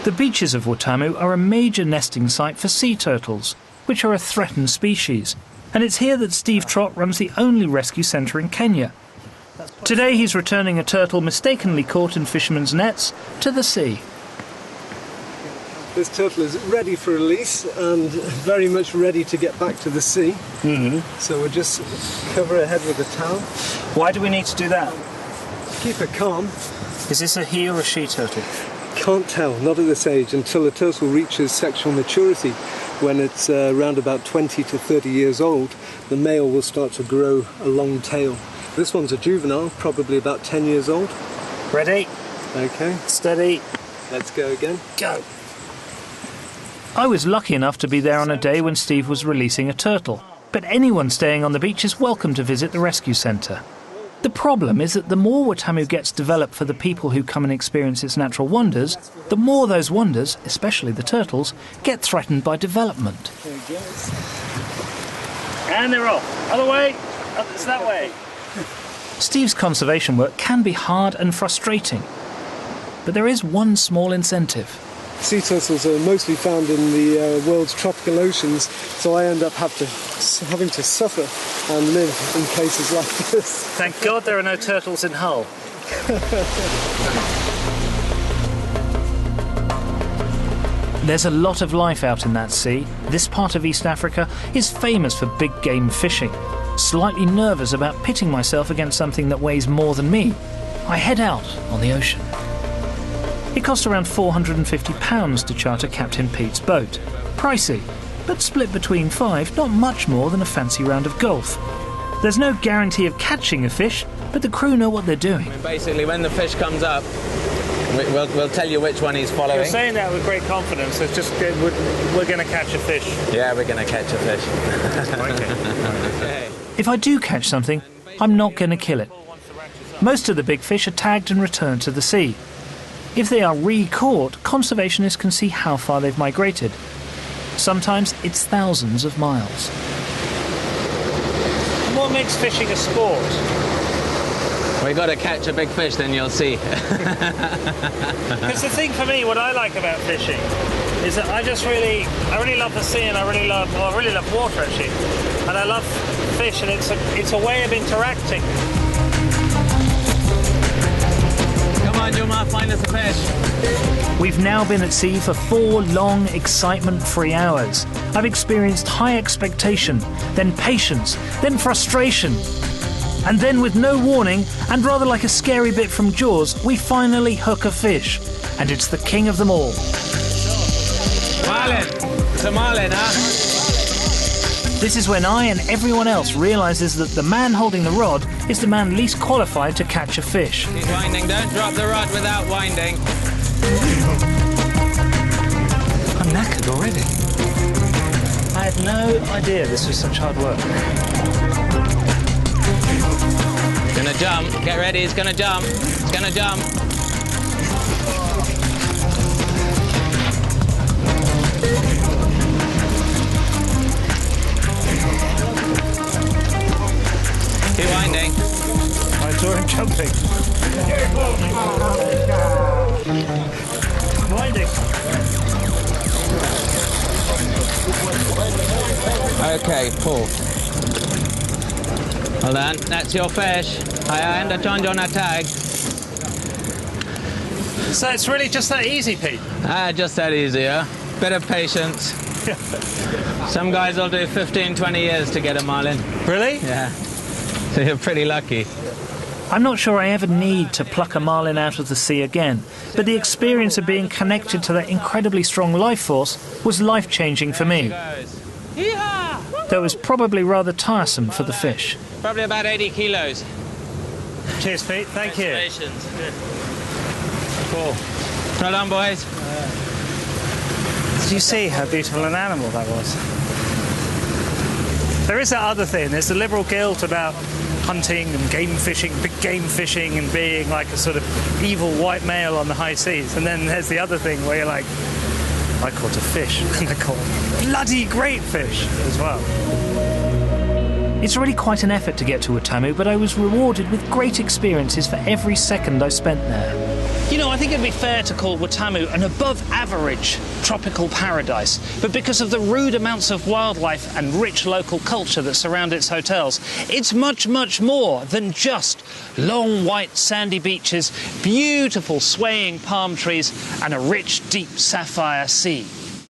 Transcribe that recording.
The beaches of Watamu are a major nesting site for sea turtles, which are a threatened species, and it's here that Steve Trott runs the only rescue centre in Kenya. Today he's returning a turtle mistakenly caught in fishermen's nets to the sea. This turtle is ready for release and very much ready to get back to the sea. So we'll just cover her head with a towel. Why do we need to do that? Keep her calm. Is this a he or a she turtle? Can't tell, not at this age, until a turtle reaches sexual maturity. When it's around about 20 to 30 years old, the male will start to grow a long tail. This one's a juvenile, probably about 10 years old. Ready? Okay. Steady. Let's go again. Go. I was lucky enough to be there on a day when Steve was releasing a turtle, but anyone staying on the beach is welcome to visit the rescue centre. The problem is that the more Watamu gets developed for the people who come and experience its natural wonders, the more those wonders, especially the turtles, get threatened by development. There he goes. And they're off. Other way. It's that way. Steve's conservation work can be hard and frustrating, but there is one small incentive. Sea turtles are mostly found in the world's tropical oceans, so I end up having to suffer and live in places like this. Thank God there are no turtles in Hull. There's a lot of life out in that sea. This part of East Africa is famous for big game fishing. Slightly nervous about pitting myself against something that weighs more than me, I head out on the ocean. It cost around £450 to charter Captain Pete's boat. Pricey, but split between five, not much more than a fancy round of golf. There's no guarantee of catching a fish, but the crew know what they're doing. I mean, basically, when the fish comes up, we'll tell you which one he's following. You're saying that with great confidence. It's just we're going to catch a fish. Yeah, we're going to catch a fish. Okay. If I do catch something, I'm not going to kill it. Most of the big fish are tagged and returned to the sea. If they are re-caught, conservationists can see how far they've migrated. Sometimes it's thousands of miles. What makes fishing a sport? We've got to catch a big fish, then you'll see. Because the thing for me, what I like about fishing, is that I really love the sea, and I really love water actually, and I love fish, and it's a way of interacting. Come on, Juma, find us a fish. We've now been at sea for 4 long, excitement-free hours. I've experienced high expectation, then patience, then frustration. And then, with no warning, and rather like a scary bit from Jaws, we finally hook a fish. And it's the king of them all. Marlin! It's a Marlin, huh? This is when I and everyone else realises that the man holding the rod is the man least qualified to catch a fish. Keep winding, don't drop the rod without winding. I'm knackered already. I had no idea this was such hard work. Gonna jump. Get ready, it's gonna jump. It's gonna jump. Keep winding. I saw him jumping. Winding. Okay, pull. Hold on, that's your fish. I understand on a tag. So it's really just that easy, Pete? Just that easy, yeah. Bit of patience. Some guys will do 15, 20 years to get a marlin. Really? Yeah. So you're pretty lucky. I'm not sure I ever need to pluck a marlin out of the sea again, but the experience of being connected to that incredibly strong life force was life-changing for me. Though it was probably rather tiresome for the fish. Probably about 80 kilos. Cheers, Pete. Thank you. Cool. Well done, boys. Did you see how beautiful an animal that was? There is that other thing. There's the liberal guilt about hunting and game fishing, big game fishing, and being like a sort of evil white male on the high seas. And then there's the other thing where you're like, I caught a fish, and I caught bloody great fish as well. It's really quite an effort to get to Watamu, but I was rewarded with great experiences for every second I spent there. You know, I think it'd be fair to call Watamu an above-average tropical paradise, but because of the rude amounts of wildlife and rich local culture that surround its hotels, it's much, much more than just long, white, sandy beaches, beautiful swaying palm trees and a rich, deep sapphire sea.